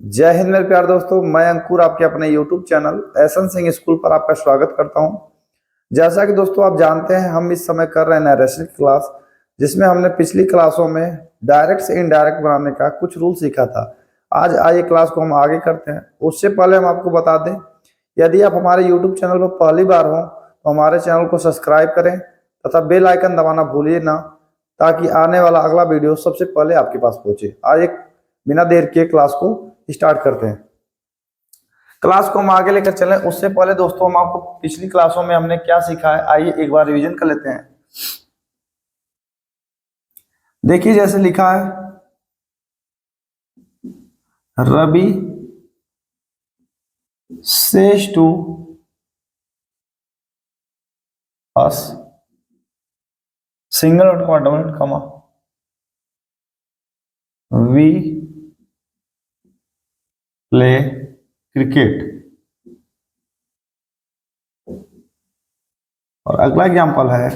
जय हिंद मेरे प्यारे दोस्तों, मैं अंकुर आपके अपने YouTube चैनल एसन सिंह स्कूल पर आपका स्वागत करता हूं। जैसा कि दोस्तों आप जानते हैं, हम इस समय कर रहे हैं नरेशन की क्लास, जिसमें हमने पिछली क्लासों में डायरेक्ट से इनडायरेक्ट बनाने का कुछ रूल सीखा था। आज आइए क्लास को हम आगे करते हैं। उससे पहले हम आपको बता दें, यदि आप हमारे YouTube चैनल पर पहली बार हो तो हमारे चैनल को सब्सक्राइब करें तथा बेल आइकन दबाना भूलिए ना, ताकि आने वाला अगला वीडियो सबसे पहले आपके पास पहुंचे। आज एक बिना देर के क्लास को स्टार्ट करते हैं। क्लास को हम आगे लेकर चलें उससे पहले दोस्तों, हम आपको पिछली क्लासों में हमने क्या सीखा है, आइए एक बार रिवीजन कर लेते हैं। देखिए, जैसे लिखा है, Ravi says to us, single और double comma, we play cricket. और अगला एग्जांपल है,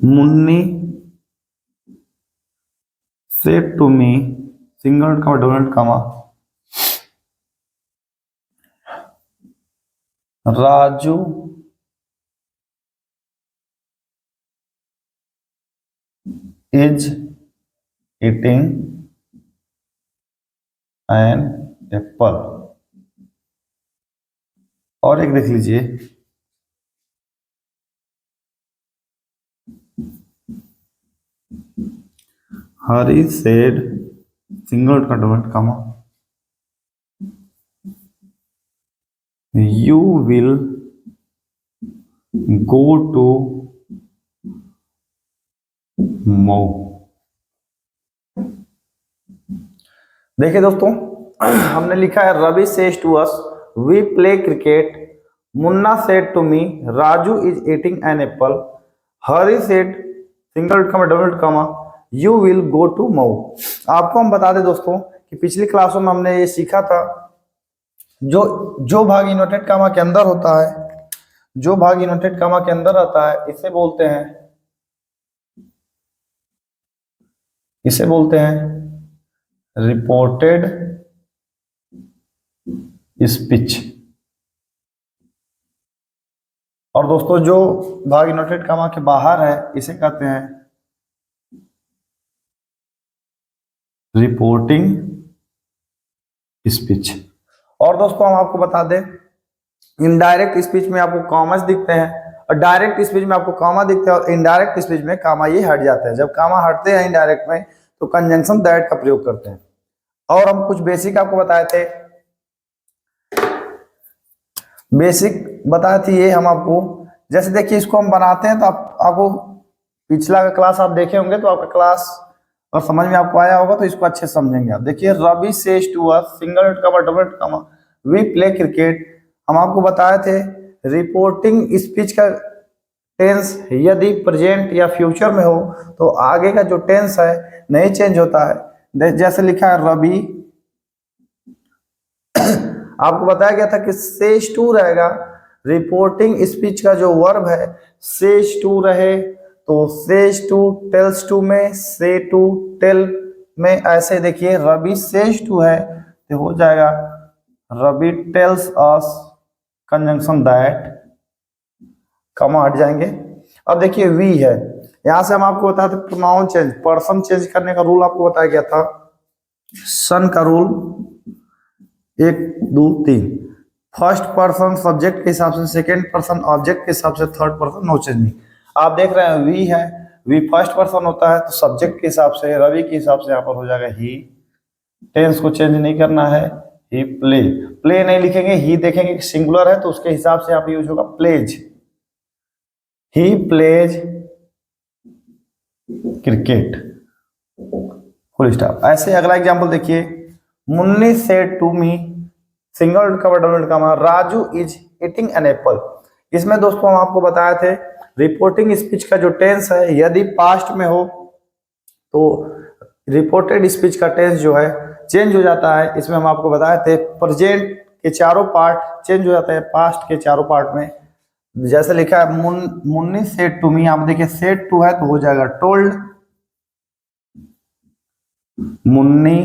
Munni said to me, single comma double comma, Raju is eating an apple. और एक देख लीजिए, Hari said, single double comma, you will go to mall। देखिए दोस्तों, हमने लिखा है Ravi says to us, we play cricket, Munna said to me, Raju is eating an apple, Hari said single comma double comma, you will go to Mau. आपको हम बता दें दोस्तों कि पिछली क्लासों में हमने ये सीखा था, जो जो भाग इनवर्टेड कामा के अंदर होता है, जो भाग इनवर्टेड कामा के अंदर आता है, इसे बोलते हैं रिपोर्टेड स्पीच। और दोस्तों, जो भाग इनवर्टेड कामा के बाहर है, इसे कहते हैं रिपोर्टिंग स्पीच। और दोस्तों, हम आपको बता दें, इनडायरेक्ट स्पीच में आपको कॉमास दिखते हैं, और डायरेक्ट स्पीच में आपको कामा दिखते हैं, और इनडायरेक्ट स्पीच में कामा ये हट जाते हैं। जब कामा हटते हैं इनडायरेक्ट में, तो कंजंक्शन दैट का प्रयोग करते हैं। और हम कुछ बेसिक आपको बताए थे, ये हम आपको, जैसे देखिए, इसको हम बनाते हैं तो आपको पिछला का क्लास आप देखे होंगे, तो आपका क्लास और समझ में आपको आया होगा, तो इसको अच्छे समझेंगे आप। देखिए, Ravi says to us, single comma double comma, we play cricket. हम आपको बताए थे रिपोर्टिंग स्पीच का टेंस यदि प्रेजेंट या फ्यूचर में हो तो आगे का जो टेंस है नहीं चेंज होता है। जैसे लिखा है रवि, आपको बताया गया था कि सेज टू रहेगा, रिपोर्टिंग स्पीच का जो वर्ब है सेज टू रहे, तो सेज टू टेल्स टू में, से टू टेल में, ऐसे देखिए रवि सेज टू है तो हो जाएगा Ravi tells us, conjunction that, comma हट जाएंगे। अब देखिए वी है, यहां से हम आपको बताए थे प्रोनाउन चेंज, पर्सन चेंज करने का रूल आपको बताया गया था, सन का रूल 1 2 3, फर्स्ट पर्सन सब्जेक्ट के हिसाब से, सेकेंड पर्सन ऑब्जेक्ट के हिसाब से, थर्ड पर्सन नो चेंजिंग। आप देख रहे हैं वी है, वी फर्स्ट पर्सन होता है तो सब्जेक्ट के हिसाब से, रवि के हिसाब से यहाँ पर हो जाएगा ही। टेंस को चेंज नहीं करना है, ही प्ले, प्ले नहीं लिखेंगे, ही देखेंगे सिंगुलर है तो उसके हिसाब से यहाँ पे यूज होगा plays, he plays cricket, full stop. ऐसे अगला एग्जांपल देखिए, Munni said to me, single comma double comma, Raju is eating an apple. इसमें दोस्तों हम आपको बताए थे रिपोर्टिंग स्पीच का जो टेंस है यदि पास्ट में हो तो रिपोर्टेड स्पीच का टेंस जो है चेंज हो जाता है। इसमें हम आपको बताए थे प्रेजेंट के चारों पार्ट चेंज हो जाते हैं पास्ट के चारों पार्ट में। जैसे लिखा है मुन्नी सेड टू मी, आप देखिए सेड टू है तो हो जाएगा told, Munni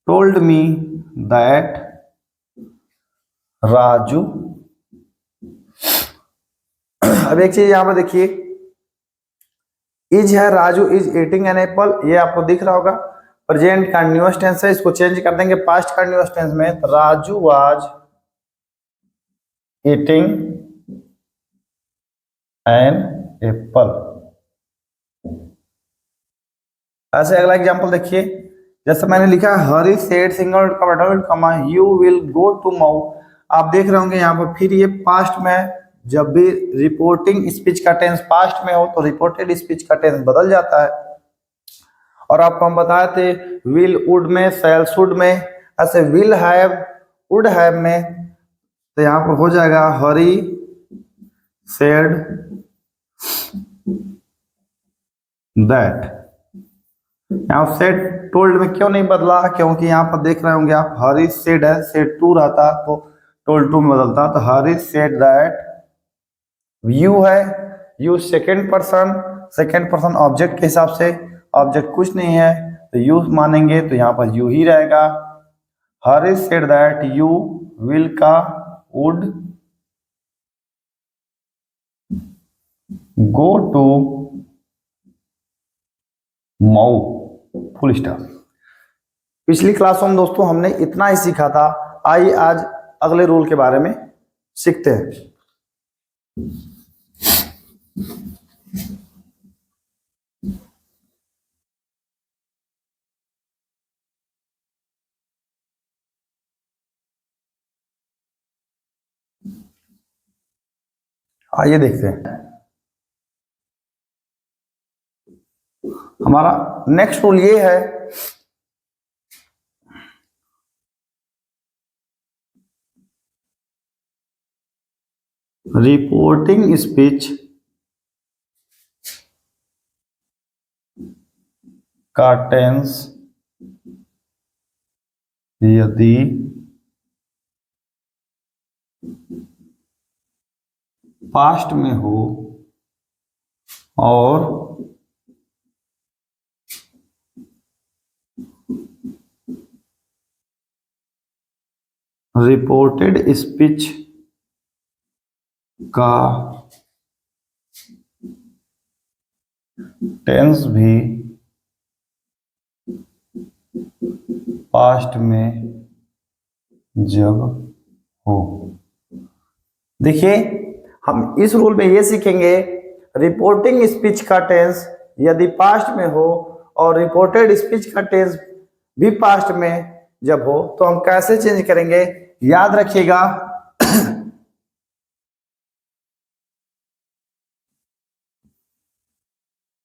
told me that Raju. अब एक चीज यहां पर देखिए, इज है, Raju is eating an Apple, ये आपको दिख रहा होगा। प्रेजेंट कंटिन्यूअस टेंस है, इसको चेंज कर देंगे पास्ट कंटिन्यूअस टेंस में। तो Raju was eating an apple. ऐसे अगला एग्जांपल देखिए, जैसे मैंने लिखा है Hari said single comma you will go to Mau. आप देख रहे होंगे यहाँ पर फिर ये पास्ट में, जब भी रिपोर्टिंग स्पीच का टेंस पास्ट में हो तो रिपोर्टेड स्पीच का टेंस बदल जाता है। और आपको हम बताए थे विल वुड में, शैल शुड में, ऐसे विल हैव वुड हैव में, तो यहाँ पर हो जाएगा हरी सेड दैट। यहाँ सेड टोल्ड में क्यों नहीं बदला, क्योंकि यहाँ पर देख रहे होंगे आप हरी सेड है, सेड टू रहता तो टोल्ड टू में बदलता। तो हरी सेड दैट, यू है, यू सेकेंड पर्सन ऑब्जेक्ट के हिसाब से, ऑब्जेक्ट कुछ नहीं है तो यू मानेंगे, तो यहाँ पर यू ही रहेगा। Hari said that you will का would go to Mau, full stop. पिछली क्लासों में दोस्तों हमने इतना ही सीखा था। आइए आज अगले रूल के बारे में सीखते हैं। आइए देखते हैं। हमारा नेक्स्ट रूल ये है, रिपोर्टिंग स्पीच का टेंस यदि पास्ट में हो और रिपोर्टेड स्पीच का टेंस भी पास्ट में जब हो। देखिए हम इस रूल में ये सीखेंगे, रिपोर्टिंग स्पीच का टेंस यदि पास्ट में हो और रिपोर्टेड स्पीच का टेंस भी पास्ट में जब हो तो हम कैसे चेंज करेंगे, याद रखिएगा।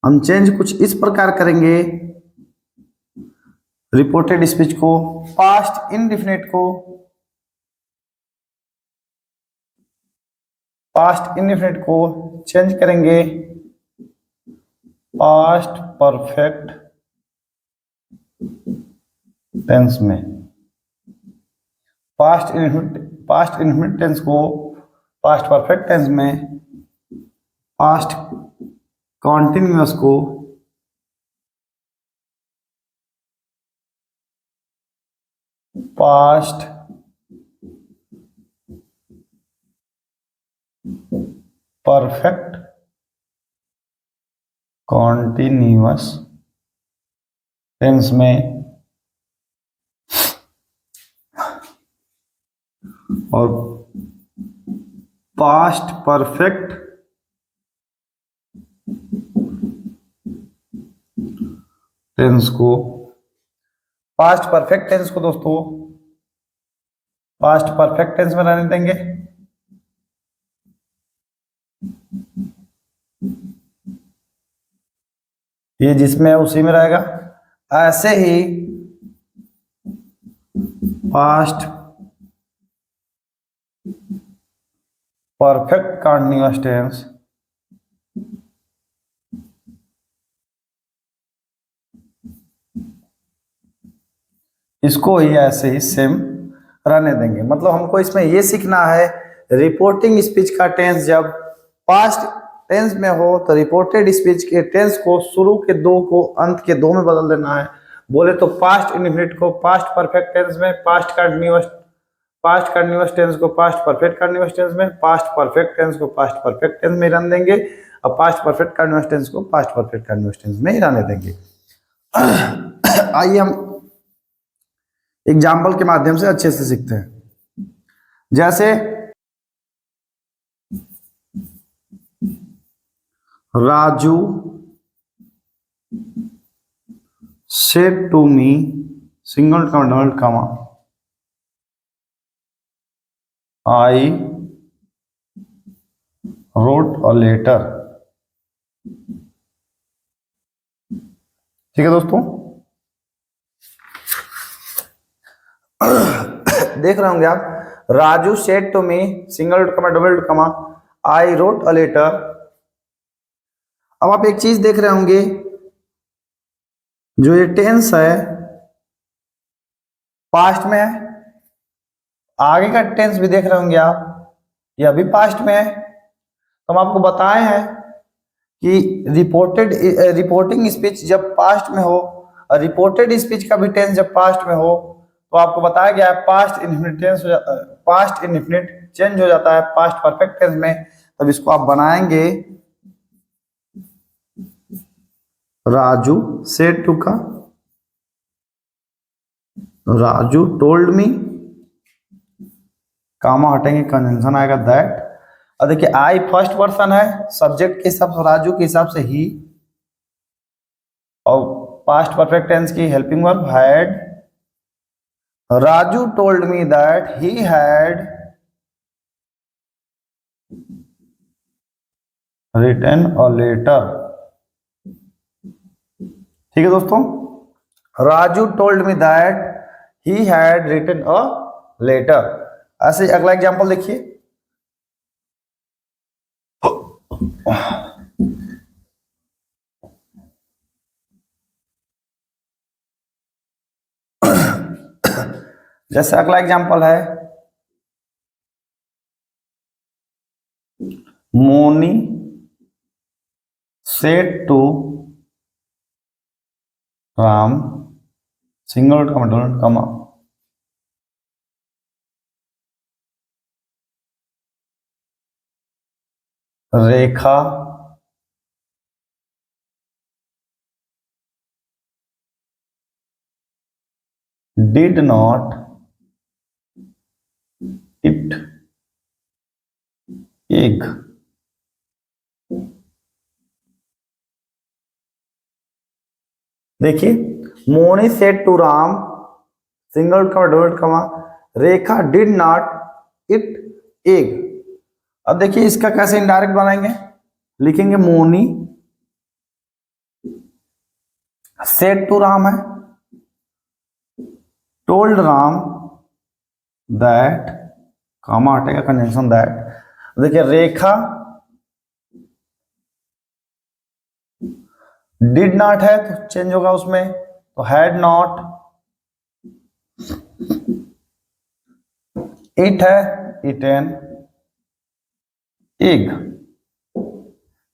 हम चेंज कुछ इस प्रकार करेंगे, रिपोर्टेड स्पीच को, पास्ट इंडेफिनिट को चेंज करेंगे पास्ट परफेक्ट टेंस में। पास्ट इंडेफिनिट टेंस को पास्ट परफेक्ट टेंस में, पास्ट कॉन्टिन्यूअस को पास्ट परफेक्ट कॉन्टिन्यूअस टेंस में और पास्ट परफेक्ट टेंस को, पास्ट परफेक्ट टेंस को दोस्तों पास्ट परफेक्ट टेंस में रहने देंगे। ये जिसमें है उसी में रहेगा। ऐसे ही पास्ट परफेक्ट कंटीन्यूअस टेंस इसको ही ऐसे ही सेम रहने देंगे। मतलब हमको इसमें ये सीखना है, रिपोर्टिंग स्पीच का टेंस जब पास्ट टेंस में हो तो रिपोर्टेड स्पीच के टेंस को शुरू के दो को अंत के दो में बदल देना है। बोले तो पास्ट इंडेफिनिट को पास्ट परफेक्ट टेंस में, पास्ट कंटिन्यूअस टेंस को पास्ट परफेक्ट कंटिन्यूअस टेंस में, पास्ट परफेक्ट टेंस को पास्ट परफेक्ट टेंस में रन देंगे और पास्ट परफेक्ट कंटिन्यूअस टेंस को पास्ट परफेक्ट कंटिन्यूअस टेंस में ही रहने देंगे। आइए हम एग्जाम्पल के माध्यम से अच्छे से सीखते हैं। जैसे Raju said to me single comma double comma I wrote a letter। ठीक है दोस्तों, देख रहे होंगे आप, Raju said to me single comma double comma I wrote a letter. अब आप एक चीज देख रहे होंगे, जो ये टेंस है पास्ट में है, आगे का टेंस भी देख रहे होंगे आप, ये अभी पास्ट में है। तो हम आपको बताए हैं कि रिपोर्टिंग स्पीच जब पास्ट में हो और रिपोर्टेड स्पीच का भी टेंस जब पास्ट में हो तो आपको बताया गया है पास्ट इंडेफिनिट चेंज हो जाता है पास्ट परफेक्ट टेंस में। तब इसको आप बनाएंगे राजू सेड टू का राजू टोल्ड मी, कामा हटेंगे कंजंक्शन आएगा दैट। और देखिए आई फर्स्ट पर्सन है, सब्जेक्ट के हिसाब से राजू के हिसाब से ही, और पास्ट परफेक्ट टेंस की helping verb had. Raju told me that he had written a letter. ठीक है दोस्तों, Raju told me that he had written a letter. ऐसे अगला एग्जांपल देखिए, जैसे अगला एग्जांपल है Moni said to Ram single comma double comma Rekha did not eat egg। देखिए, Moni said to Ram single comma double comma Rekha did not it egg. अब देखिए इसका कैसे इनडायरेक्ट बनाएंगे, लिखेंगे मोनी सेड टू राम है, टोल्ड राम दैट, कामा हटेगा कंजंक्शन दैट। देखिए रेखा डिड नॉट है तो चेंज होगा उसमें, तो हैड नॉट, इट है इटेन एग।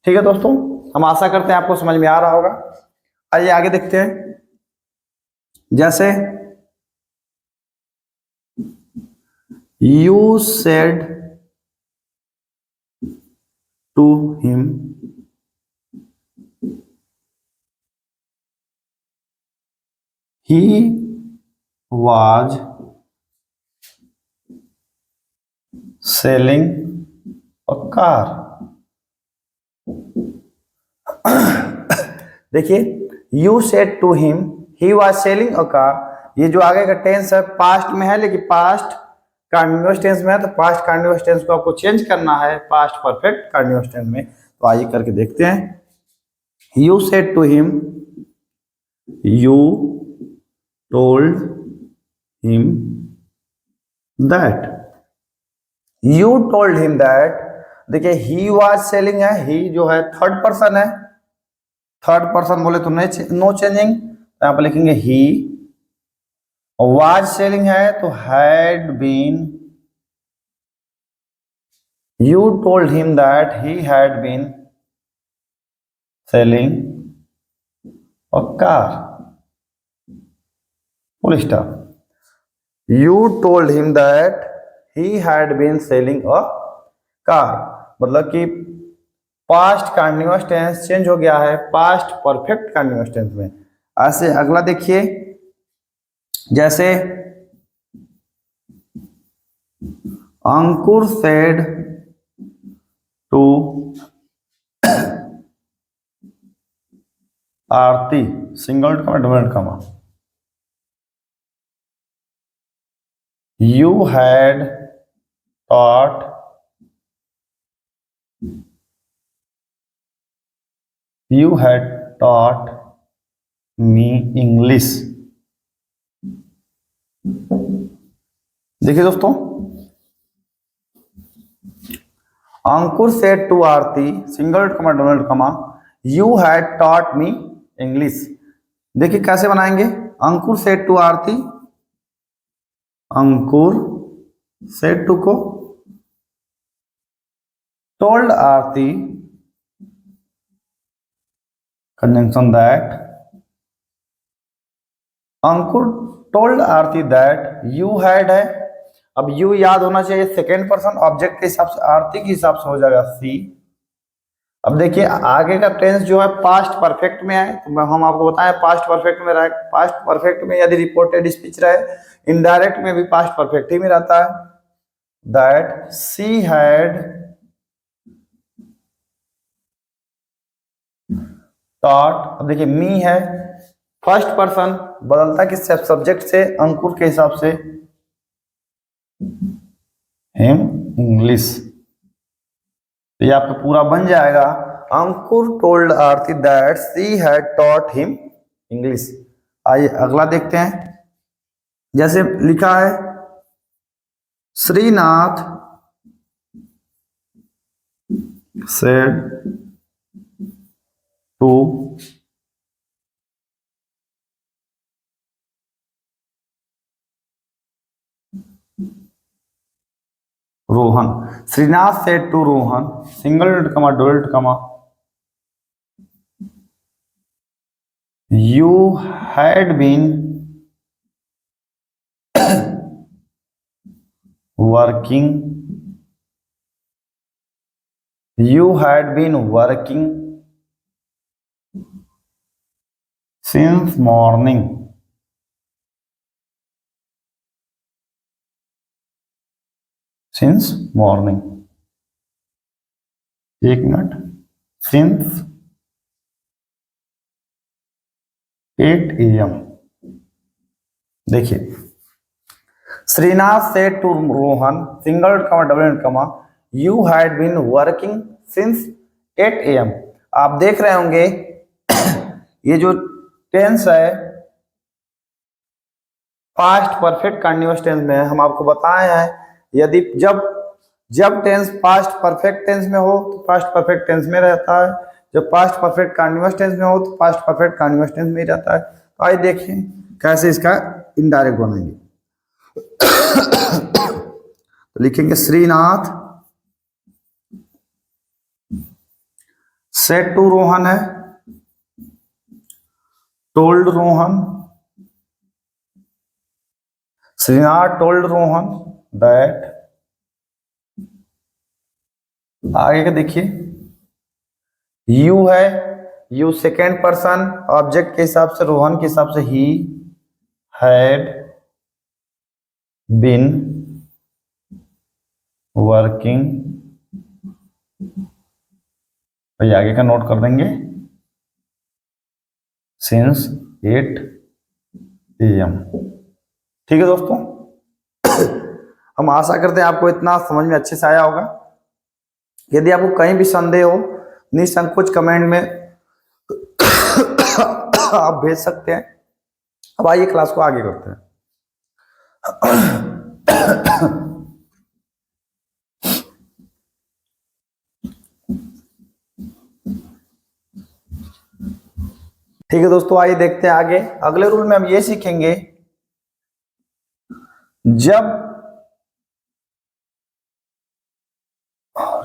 ठीक है दोस्तों, हम आशा करते हैं आपको समझ में आ रहा होगा। आइए आगे देखते हैं। जैसे you said to him he was selling a car। देखिए you said to him he was selling a car, ये जो आगे का टेंस है पास्ट में है, लेकिन पास्ट कंटिन्यूअस टेंस में है, तो पास्ट कंटिन्यूअस टेंस को आपको चेंज करना है पास्ट परफेक्ट कंटिन्यूअस टेंस में। तो आइए करके देखते हैं। you said to him, you told him that, you told him that। देखिए he was selling है, he जो है थर्ड पर्सन है, थर्ड पर्सन बोले तो नो चेंजिंग, यहां पर लिखेंगे he। was selling है तो had been, you told him that he had been selling a car, full stop. You told him that he had been selling a car, मतलब कि past continuous tense change हो गया है past perfect continuous tense में। ऐसे अगला देखिए, जैसे Ankur said to Aarti, single comma double comma, you had taught me English। देखिए दोस्तों, Ankur said to Aarti, single comma double comma, you had taught me English. देखिए कैसे बनाएंगे, Ankur said to Aarti, Ankur said to को told Aarti, conjunction that, Ankur told Aarti that you had है। अब you याद होना चाहिए सेकेंड पर्सन ऑब्जेक्ट के हिसाब से, आरती के हिसाब से हो जाएगा सी। अब देखिए आगे का टेंस जो है पास्ट परफेक्ट में है, तो हम आपको बताएं पास्ट परफेक्ट में रहे। पास्ट परफेक्ट में यदि रिपोर्टेड स्पीच रहे, इनडायरेक्ट में भी पास्ट परफेक्ट ही में रहता है। दैट सी हैड टॉट, अब देखिए मी है, फर्स्ट पर्सन बदलता किससे, सब्जेक्ट से, अंकुर के हिसाब से, हिम इंग्लिश। तो ये आपका पूरा बन जाएगा, Ankur told Aarti that she had taught him English. आइए अगला देखते हैं, जैसे लिखा है Shrinath said to Rohan, Shrinath said to Rohan, single comma double comma, you had been working since morning, एक मिनट, since 8 AM। देखिए Shrinath said to Rohan, single comma double comma, you had been working since 8 AM। आप देख रहे होंगे ये जो टेंस है पास्ट परफेक्ट कंटिन्यूअस टेंस में है। हम आपको बताए हैं यदि जब टेंस पास्ट परफेक्ट टेंस में हो तो पास्ट परफेक्ट टेंस में रहता है, जब पास्ट परफेक्ट कंटिन्यूअस टेंस में हो तो पास्ट परफेक्ट कंटिन्यूअस टेंस में ही रहता है। तो आइए देखिए कैसे इसका इनडायरेक्ट बनाएंगे। तो लिखेंगे श्रीनाथ सेड टू रोहन है, told Rohan, Srinath told Rohan that, आगे का देखिए यू है, यू सेकेंड पर्सन ऑब्जेक्ट के हिसाब से, रोहन के हिसाब से ही हैड बीन वर्किंग, तो आगे का नोट कर देंगे सिंस 8 AM। ठीक है दोस्तों, हम आशा करते हैं आपको इतना समझ में अच्छे से आया होगा। यदि आपको कहीं भी संदेह हो निसंकोच कमेंट में आप भेज सकते हैं। अब आइए क्लास को आगे करते हैं। ठीक है दोस्तों, आइए देखते हैं आगे। अगले रूल में हम ये सीखेंगे जब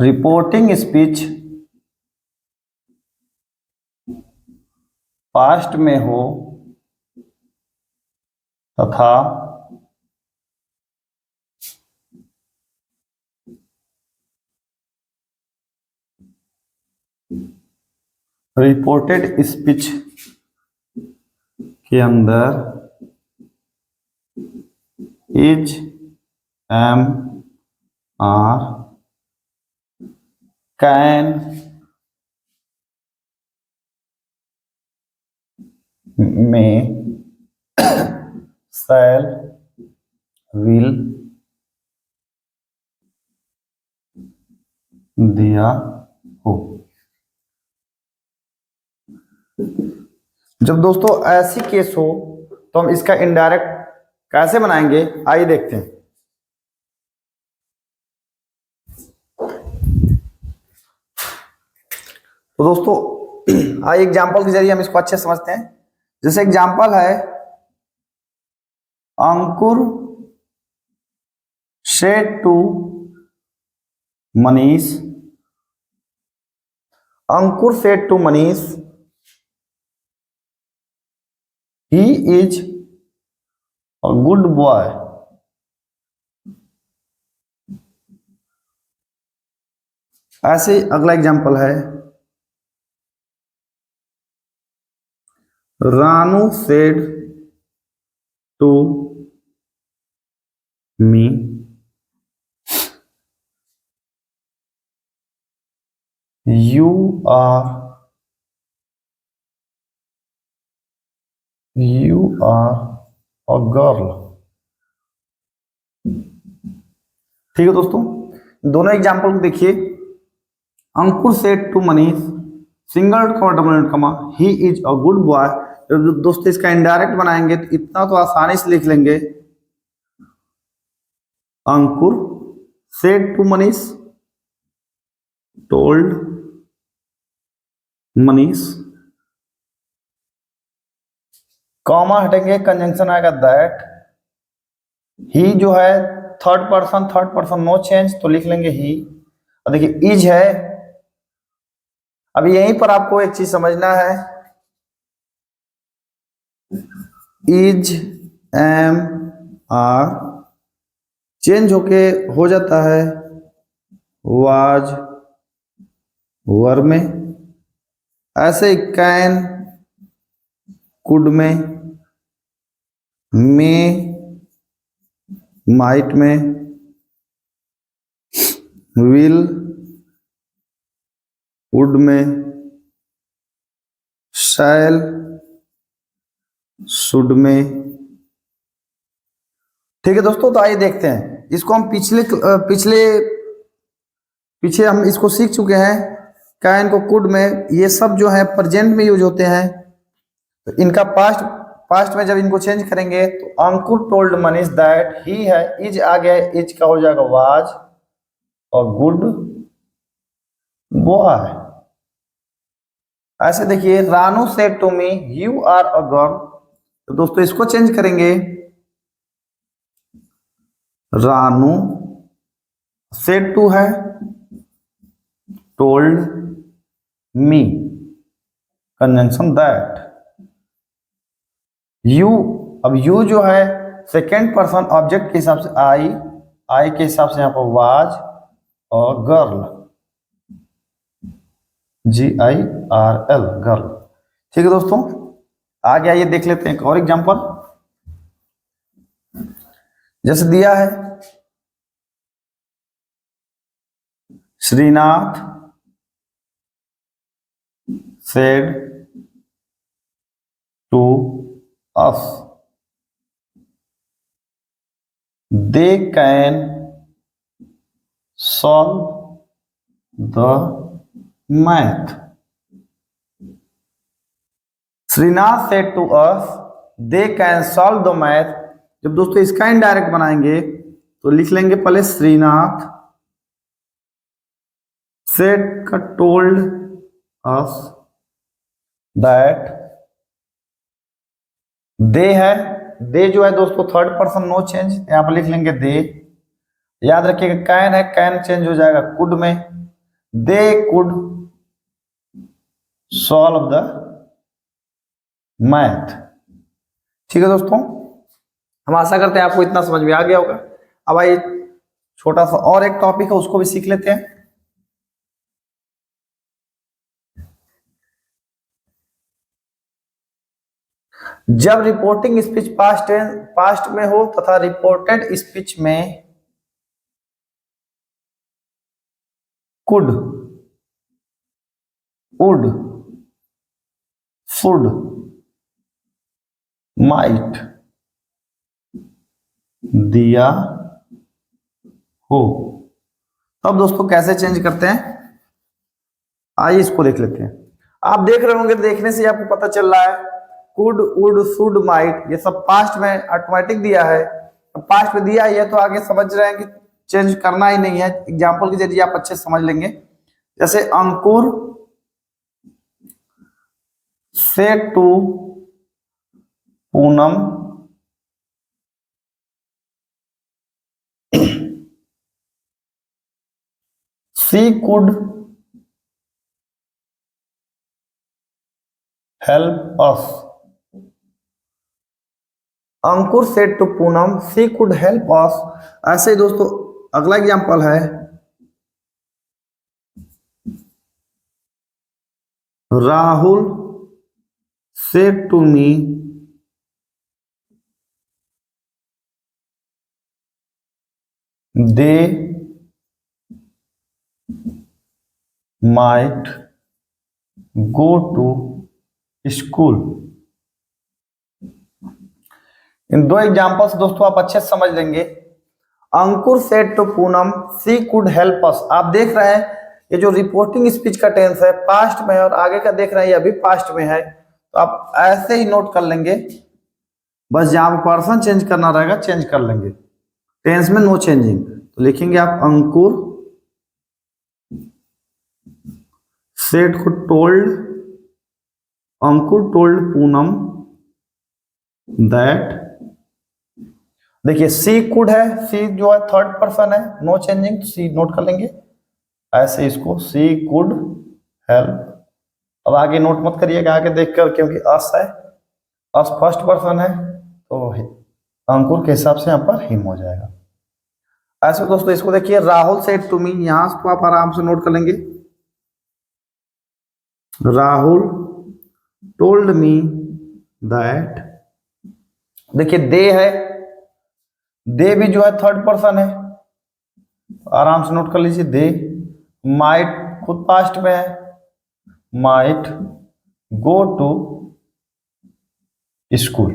रिपोर्टिंग स्पीच पास्ट में हो तथा रिपोर्टेड स्पीच के अंदर इज, एम, आर, कैन, में, शैल, विल दिया हो। जब दोस्तों ऐसी केस हो तो हम इसका इनडायरेक्ट कैसे बनाएंगे, आइए देखते हैं। तो दोस्तों आइए एग्जाम्पल के जरिए हम इसको अच्छे समझते हैं। जैसे एग्जाम्पल है, Ankur said to Manish, Ankur said to Manish he is a good boy. ऐसे अगला एग्जाम्पल है, Ranu said to me you are a girl. ठीक है दोस्तों, दोनों एग्जाम्पल को देखिए। Ankur said to Manish, single double comma, he is a good boy. दोस्तों इसका इनडायरेक्ट बनाएंगे तो इतना तो आसानी से लिख लेंगे, Ankur said to Manish, told Manish, comma हटेंगे, कंजंक्शन आएगा दैट, ही जो है थर्ड पर्सन नो चेंज तो लिख लेंगे ही। और देखिए इज है, अब यहीं पर आपको एक चीज समझना है, इज, एम, आर चेंज होके हो जाता है वाज, वर में। ऐसे ही कैन, कुड में, माइट में, विल, वुड में, शैल, शुड में। ठीक है दोस्तों, तो आइए देखते हैं इसको। हम पीछे हम इसको सीख चुके हैं। कैन को कुड में, ये सब जो है प्रेजेंट में यूज होते हैं। तो इनका पास्ट में जब इनको चेंज करेंगे तो अंकुर टोल्ड मनीष दैट ही है, इज आ गया, इज का हो जाएगा वाज और गुड बॉय। ऐसे देखिए, Ranu said to me you are a girl, तो दोस्तों इसको चेंज करेंगे, रानू सेड टू है told me, conjunction that, you, अब यू जो है सेकेंड पर्सन ऑब्जेक्ट के हिसाब से आई के हिसाब से यहां पर वाज और गर्ल, GIRL गर्ल। ठीक है दोस्तों, आगे आइए देख लेते हैं एक और एग्जांपल। जैसे दिया है, Srinath said to us they can solve the math। Srinath said to us they can solve the math. जब दोस्तों इसका इनडायरेक्ट बनाएंगे तो लिख लेंगे पहले श्रीनाथ सेड का टोल्ड अस दैट, दे है, दे जो है दोस्तों थर्ड पर्सन नो चेंज, यहां पर लिख लेंगे दे। याद रखिएगा कैन है, कैन चेंज हो जाएगा कुड में, they could solve the math. ठीक है दोस्तों, हम आशा करते हैं आपको इतना समझ में आ गया होगा। अब आइए छोटा सा और एक टॉपिक है उसको भी सीख लेते हैं। जब रिपोर्टिंग स्पीच पास्ट में हो तथा रिपोर्टेड स्पीच में कुड, वुड, शुड, माइट दिया हो, तब दोस्तों कैसे चेंज करते हैं, आइए इसको देख लेते हैं। आप देख रहे होंगे, देखने से आपको पता चल रहा है कुड, वुड, शुड, माइट ये सब पास्ट में ऑटोमेटिक दिया है। पास्ट में दिया है तो आगे समझ रहे हैं कि चेंज करना ही नहीं है। एग्जाम्पल के जरिए आप अच्छे से समझ लेंगे। जैसे Ankur said to Poonam she could help us. Ankur said to Poonam she could help us. ऐसे ही दोस्तों अगला एग्जांपल है Rahul said to me they might go to school. इन दो एग्जांपल्स दोस्तों आप अच्छे से समझ लेंगे। Ankur said to Poonam she could help us. आप देख रहे हैं ये जो रिपोर्टिंग स्पीच का टेंस है पास्ट में है और आगे का देख रहे हैं ये अभी पास्ट में है, तो आप ऐसे ही नोट कर लेंगे। बस जहां पर्सन चेंज करना रहेगा चेंज कर लेंगे, टेंस में नो चेंजिंग। तो लिखेंगे आप अंकुर सेड को told, Ankur told Poonam that. देखिए सी कुड है, सी जो है थर्ड पर्सन है, नो चेंजिंग, सी नोट कर लेंगे ऐसे इसको, सी कुड हेल्प। अब आगे नोट मत करिएगा आगे देखकर, क्योंकि अस है, अस फर्स्ट पर्सन है तो अंकुर के हिसाब से यहाँ पर हिम हो जाएगा। ऐसे दोस्तों इसको देखिए राहुल सेड टू मी, यहां से तो आप आराम से नोट कर लेंगे राहुल टोल्ड मी दैट। देखिए दे है, दे भी जो है थर्ड पर्सन है, आराम से नोट कर लीजिए दे। माइट खुद पास्ट में है, might go to school,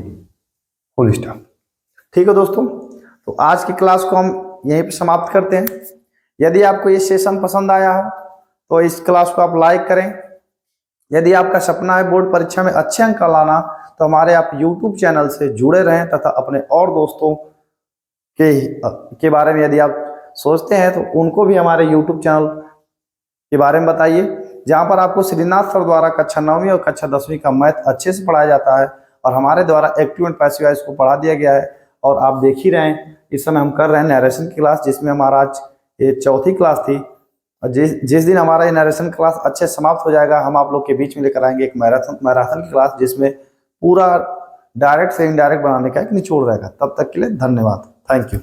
full stop. ठीक है दोस्तों, तो आज की क्लास को हम यहीं पे समाप्त करते हैं। यदि आपको ये सेशन पसंद आया हो तो इस क्लास को आप लाइक करें। यदि आपका सपना है बोर्ड परीक्षा में अच्छे अंक लाना तो हमारे आप YouTube चैनल से जुड़े रहें तथा अपने और दोस्तों के बारे में यदि आप सोचते हैं तो उनको भी हमारे YouTube चैनल के बारे में बताइए, जहां पर आपको श्रीनाथ सर द्वारा कक्षा 9वीं और कक्षा 10वीं का मैथ अच्छे से पढ़ाया जाता है और हमारे द्वारा एक्टिव एंड पैसिव वॉइस को पढ़ा दिया गया है। और आप देख ही रहे हैं इस समय हम कर रहे हैं नरेशन की क्लास, जिसमें हमारा आज ये चौथी क्लास थी। और जिस दिन हमारा ये नरेशन क्लास अच्छे से समाप्त हो जाएगा हम आप लोग के बीच में लेकर आएंगे एक मैराथन की क्लास, जिसमें पूरा डायरेक्ट से इनडायरेक्ट बनाने का एक निचोड़ रहेगा। तब तक के लिए धन्यवाद, थैंक यू।